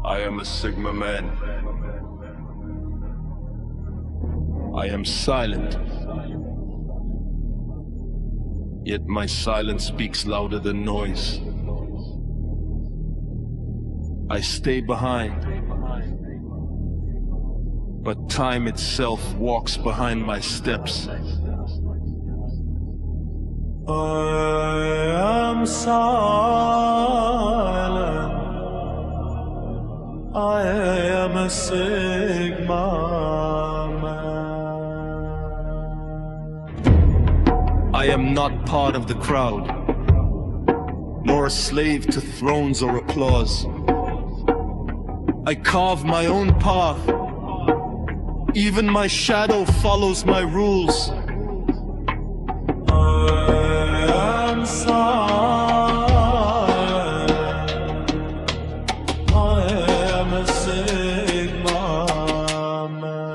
I am a Sigma man. I am silent. Yet my silence speaks louder than noise. I stay behind. But time itself walks behind my steps. I am silent. I am a Sigma man. I am not part of the crowd, nor a slave to thrones or applause. I carve my own path. Even my shadow follows my rules. I am silent. I am a Sigma man.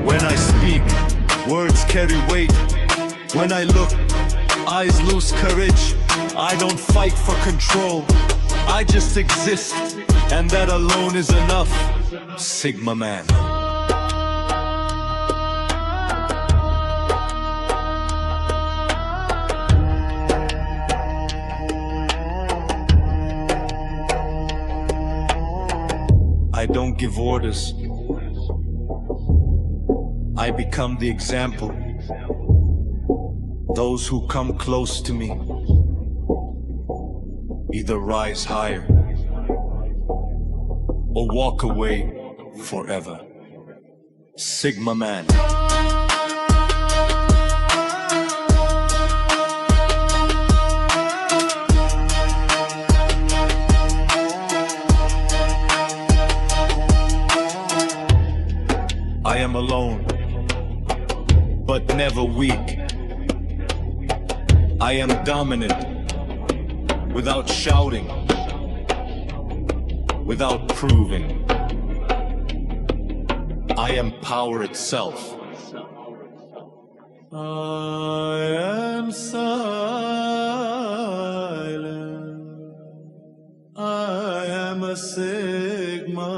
When I speak, words carry weight. When I look, eyes lose courage. I don't fight for control. I just exist, and that alone is enough. Sigma man. I don't give orders. I become the example. Those who come close to me either rise higher or walk away forever. Sigma man. I am alone, but never weak. I am dominant, without shouting, without proving. I am power itself. I am silent. I am a Sigma